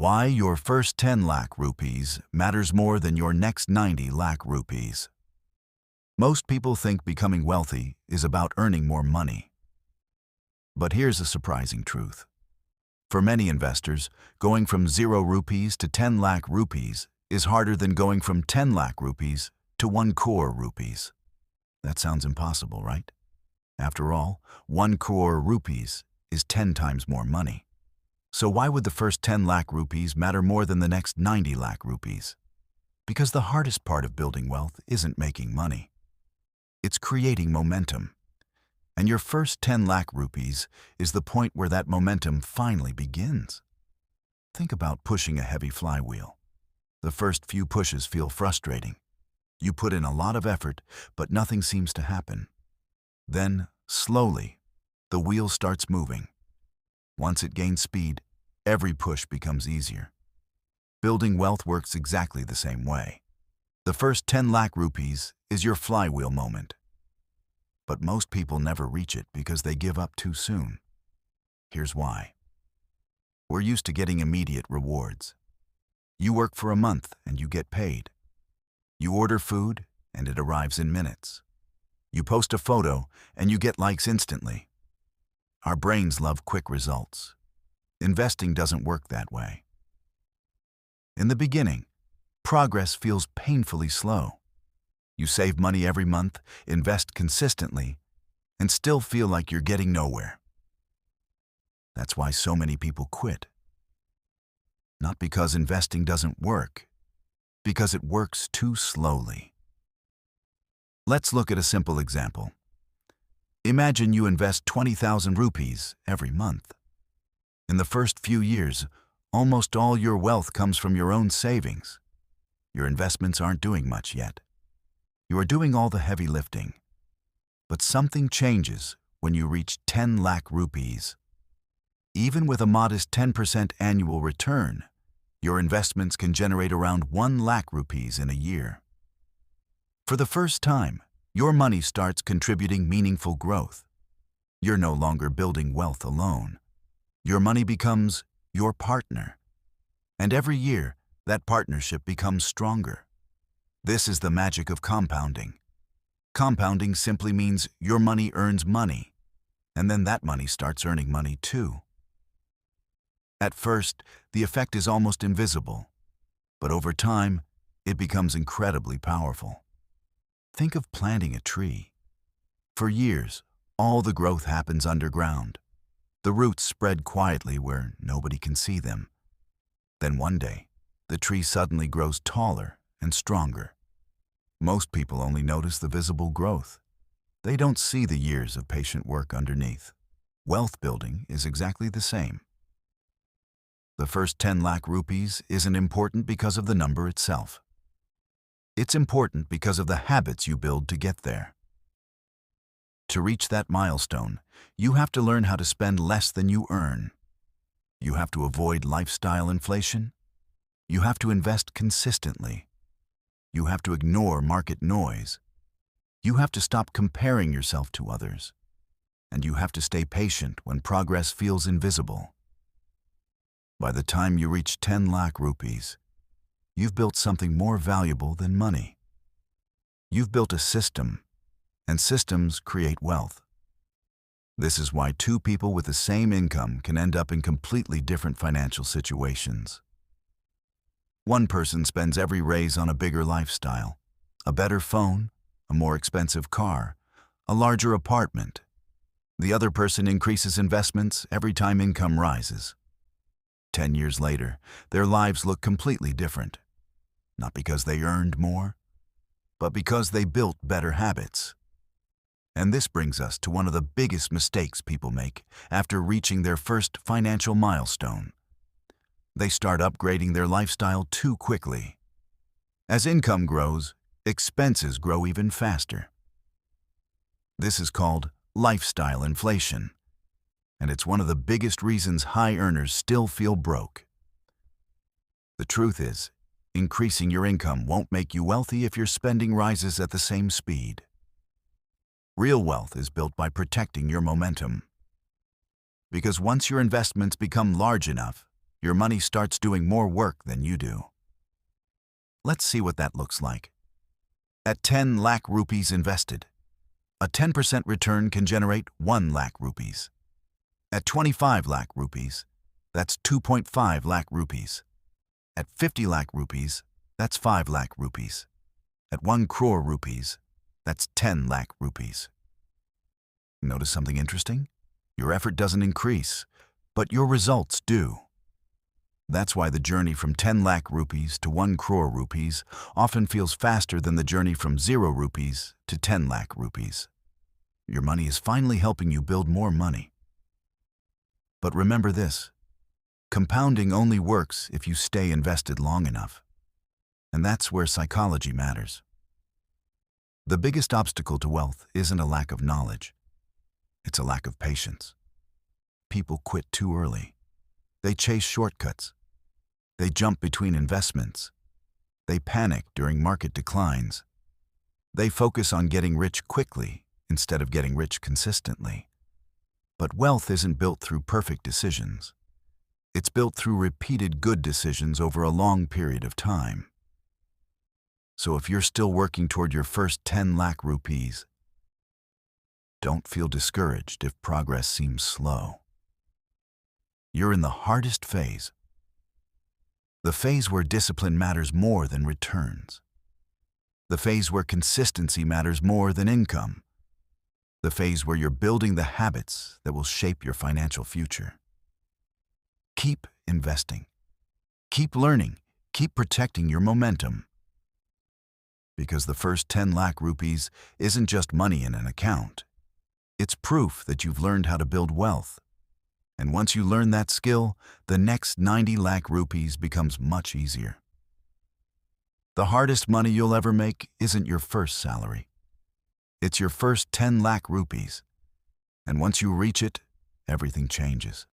Why your first 10 lakh rupees matters more than your next 90 lakh rupees. Most people think becoming wealthy is about earning more money. But here's a surprising truth. For many investors, going from 0 rupees to 10 lakh rupees is harder than going from 10 lakh rupees to 1 crore rupees. That sounds impossible, right? After all, 1 crore rupees is 10 times more money. So why would the first 10 lakh rupees matter more than the next 90 lakh rupees? Because the hardest part of building wealth isn't making money. It's creating momentum. And your first 10 lakh rupees is the point where that momentum finally begins. Think about pushing a heavy flywheel. The first few pushes feel frustrating. You put in a lot of effort, but nothing seems to happen. Then, slowly, the wheel starts moving. Once it gains speed, every push becomes easier. Building wealth works exactly the same way. The first 10 lakh rupees is your flywheel moment. But most people never reach it because they give up too soon. Here's why. We're used to getting immediate rewards. You work for a month and you get paid. You order food and it arrives in minutes. You post a photo and you get likes instantly. Our brains love quick results. Investing doesn't work that way. In the beginning, progress feels painfully slow. You save money every month, invest consistently, and still feel like you're getting nowhere. That's why so many people quit. Not because investing doesn't work, because it works too slowly. Let's look at a simple example. Imagine you invest 20,000 rupees every month. In the first few years, almost all your wealth comes from your own savings. Your investments aren't doing much yet. You are doing all the heavy lifting. But something changes when you reach 10 lakh rupees. Even with a modest 10% annual return, your investments can generate around 1 lakh rupees in a year. For the first time, your money starts contributing meaningful growth. You're no longer building wealth alone. Your money becomes your partner. And every year, that partnership becomes stronger. This is the magic of compounding. Compounding simply means your money earns money, and then that money starts earning money too. At first, the effect is almost invisible, but over time, it becomes incredibly powerful. Think of planting a tree. For years, all the growth happens underground. The roots spread quietly where nobody can see them. Then one day, the tree suddenly grows taller and stronger. Most people only notice the visible growth. They don't see the years of patient work underneath. Wealth building is exactly the same. The first 10 lakh rupees isn't important because of the number itself. It's important because of the habits you build to get there. To reach that milestone, you have to learn how to spend less than you earn. You have to avoid lifestyle inflation. You have to invest consistently. You have to ignore market noise. You have to stop comparing yourself to others. And you have to stay patient when progress feels invisible. By the time you reach 10 lakh rupees, you've built something more valuable than money. You've built a system, and systems create wealth. This is why two people with the same income can end up in completely different financial situations. One person spends every raise on a bigger lifestyle, a better phone, a more expensive car, a larger apartment. The other person increases investments every time income rises. 10 years later, their lives look completely different. Not because they earned more, but because they built better habits. And this brings us to one of the biggest mistakes people make after reaching their first financial milestone. They start upgrading their lifestyle too quickly. As income grows, expenses grow even faster. This is called lifestyle inflation, and it's one of the biggest reasons high earners still feel broke. The truth is, increasing your income won't make you wealthy if your spending rises at the same speed. Real wealth is built by protecting your momentum. Because once your investments become large enough, your money starts doing more work than you do. Let's see what that looks like. At 10 lakh rupees invested, a 10% return can generate 1 lakh rupees. At 25 lakh rupees, that's 2.5 lakh rupees. At 50 lakh rupees, that's 5 lakh rupees. At 1 crore rupees, that's 10 lakh rupees. Notice something interesting? Your effort doesn't increase, but your results do. That's why the journey from 10 lakh rupees to 1 crore rupees often feels faster than the journey from 0 rupees to 10 lakh rupees. Your money is finally helping you build more money. But remember this, compounding only works if you stay invested long enough. And that's where psychology matters. The biggest obstacle to wealth isn't a lack of knowledge. It's a lack of patience. People quit too early. They chase shortcuts. They jump between investments. They panic during market declines. They focus on getting rich quickly instead of getting rich consistently. But wealth isn't built through perfect decisions. It's built through repeated good decisions over a long period of time. So if you're still working toward your first 10 lakh rupees, don't feel discouraged if progress seems slow. You're in the hardest phase. The phase where discipline matters more than returns. The phase where consistency matters more than income. The phase where you're building the habits that will shape your financial future. Keep investing. Keep learning. Keep protecting your momentum. Because the first 10 lakh rupees isn't just money in an account. It's proof that you've learned how to build wealth. And once you learn that skill, the next 90 lakh rupees becomes much easier. The hardest money you'll ever make isn't your first salary. It's your first 10 lakh rupees. And once you reach it, everything changes.